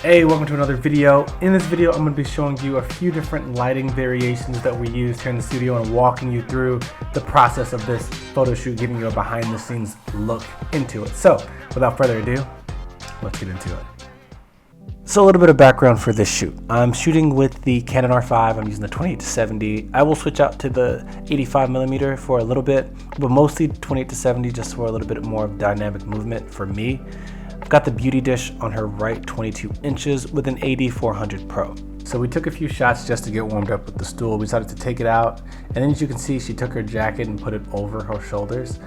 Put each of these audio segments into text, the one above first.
Hey, welcome to another video. In this video, I'm going to be showing you a few different lighting variations that we use here in the studio and walking you through the process of this photo shoot, giving you a behind the scenes look into it. So without further ado, let's get into it. So a little bit of background for this shoot. I'm shooting with the Canon R5. I'm using the 28-70. I will switch out to the 85mm for a little bit, but mostly 28-70 just for a little bit more of dynamic movement for me. I've got the beauty dish on her right 22 inches with an AD400 PRO. So we took a few shots just to get warmed up with the stool. We decided to take it out, and then as you can see, she took her jacket and put it over her shoulders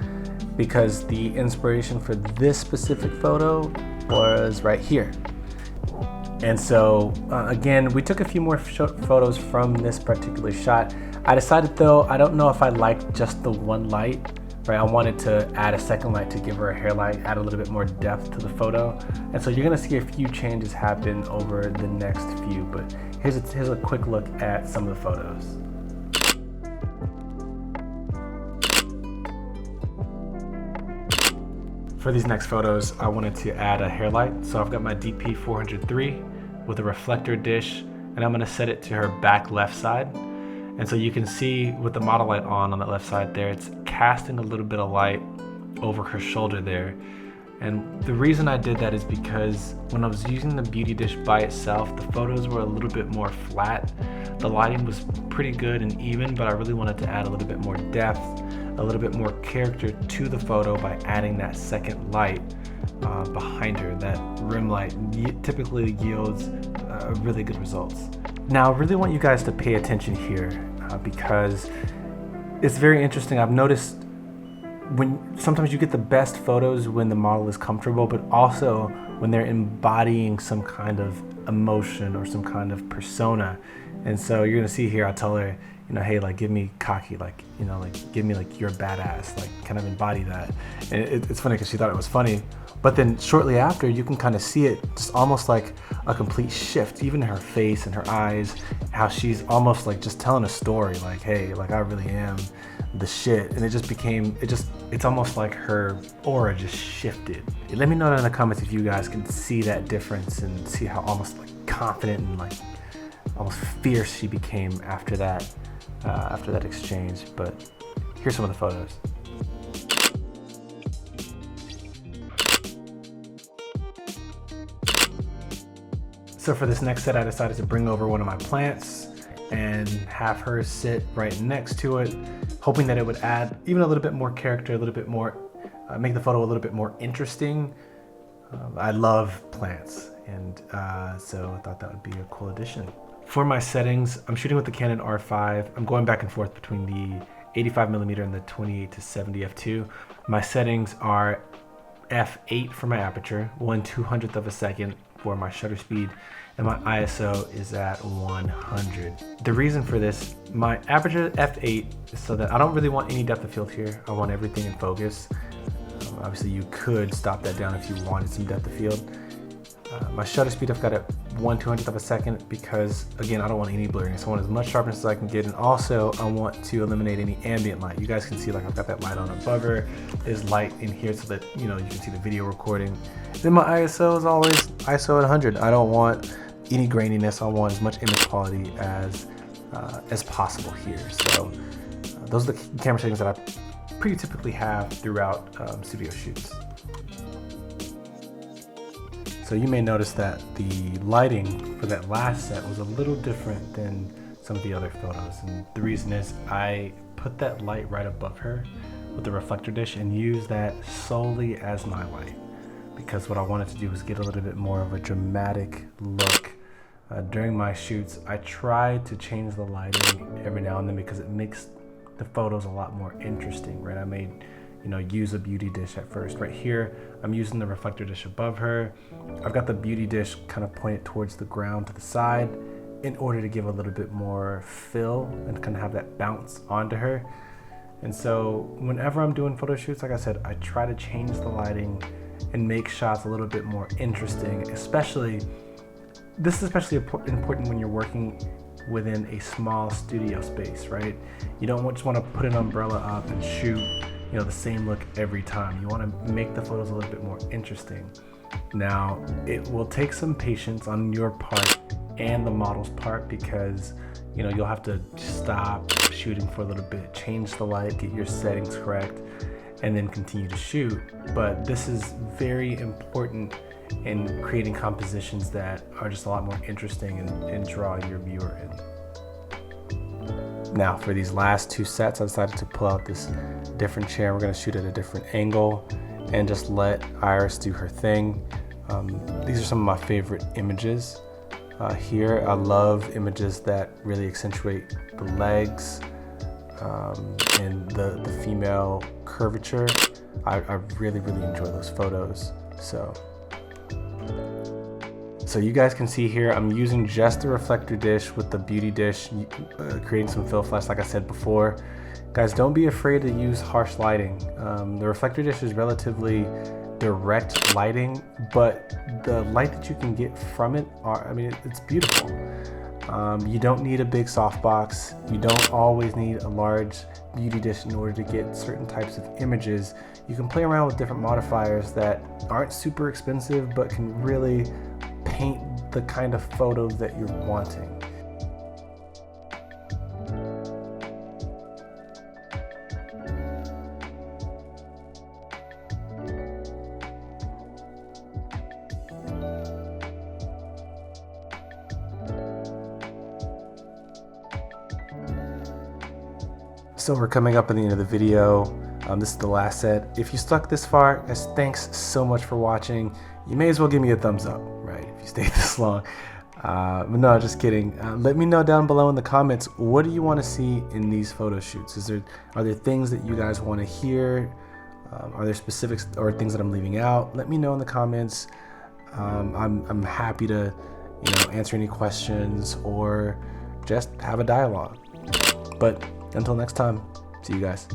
because the inspiration for this specific photo was right here. And so again, we took a few more photos from this particular shot. I decided though, I don't know if I liked just the one light. Right, I wanted to add a second light to give her a hair light, add a little bit more depth to the photo. And so you're gonna see a few changes happen over the next few, but here's a quick look at some of the photos. For these next photos, I wanted to add a hair light. So I've got my DP403 with a reflector dish, and I'm gonna set it to her back left side. And so you can see with the model light on that left side there, it's casting a little bit of light over her shoulder there. And the reason I did that is because when I was using the beauty dish by itself, the photos were a little bit more flat. The lighting was pretty good and even, but I really wanted to add a little bit more depth, a little bit more character to the photo by adding that second light behind her. That rim light typically yields really good results. Now, I really want you guys to pay attention here because it's very interesting. I've noticed when sometimes you get the best photos when the model is comfortable, but also when they're embodying some kind of emotion or some kind of persona. And so you're gonna see here, I tell her, you know, hey, like give me cocky, like, you know, like give me like you're badass, like kind of embody that. And it's funny because she thought it was funny, but then shortly after you can kind of see it just almost like a complete shift, even in her face and her eyes, how she's almost like just telling a story, like, hey, like I really am the shit. And it just became, it's almost like her aura just shifted. Let me know in the comments if you guys can see that difference and see how almost like confident and like almost fierce she became after that exchange. But here's some of the photos. So for this next set, I decided to bring over one of my plants and have her sit right next to it, hoping that it would add even a little bit more character, a little bit more, make the photo a little bit more interesting. I love plants, and so I thought that would be a cool addition. For my settings, I'm shooting with the Canon R5. I'm going back and forth between the 85mm and the 28-70 f2. My settings are f8 for my aperture, 1/200th of a second for my shutter speed, and my ISO is at 100. The reason for this, my aperture f8 is so that I don't really want any depth of field here. I want everything in focus. Obviously you could stop that down if you wanted some depth of field. My shutter speed I've got at 1/200th of a second because, again, I don't want any blurriness. I want as much sharpness as I can get, and also I want to eliminate any ambient light. You guys can see like I've got that light on above her. There's light in here so that, you know, you can see the video recording. Then my ISO is always ISO at 100. I don't want any graininess. I want as much image quality as possible here. So those are the camera settings that I pretty typically have throughout studio shoots. So you may notice that the lighting for that last set was a little different than some of the other photos. And the reason is I put that light right above her with the reflector dish and used that solely as my light. Because what I wanted to do was get a little bit more of a dramatic look. During my shoots, I try to change the lighting every now and then because it makes the photos a lot more interesting, right? I may, you know, use a beauty dish at first. Right here, I'm using the reflector dish above her. I've got the beauty dish kind of pointed towards the ground to the side in order to give a little bit more fill and kind of have that bounce onto her. And so whenever I'm doing photo shoots, like I said, I try to change the lighting and make shots a little bit more interesting, this is especially important when you're working within a small studio space, right? You don't just want to put an umbrella up and shoot, you know, the same look every time. You want to make the photos a little bit more interesting. Now, it will take some patience on your part and the model's part, because you'll have to stop shooting for a little bit, change the light, get your settings correct, and then continue to shoot. But this is very important in creating compositions that are just a lot more interesting and draw your viewer in. Now for these last two sets, I decided to pull out this different chair. We're going to shoot at a different angle and just let Iris do her thing. These are some of my favorite images. Here, I love images that really accentuate the legs and the female curvature. I really enjoy those photos. So you guys can see here, I'm using just the reflector dish with the beauty dish, creating some fill flash like I said before. Guys, don't be afraid to use harsh lighting. The reflector dish is relatively direct lighting, but the light that you can get from it it's beautiful. You don't need a big softbox. You don't always need a large beauty dish in order to get certain types of images. You can play around with different modifiers that aren't super expensive, but can really paint the kind of photos that you're wanting. So we're coming up at the end of the video. This is the last set. If you stuck this far, guys, thanks so much for watching. You may as well give me a thumbs up, right, if you stayed this long. But no, just kidding. Let me know down below in the comments, what do you want to see in these photo shoots? Are there things that you guys want to hear? Are there specifics or things that I'm leaving out? Let me know in the comments. I'm happy to answer any questions or just have a dialogue. But until next time, see you guys.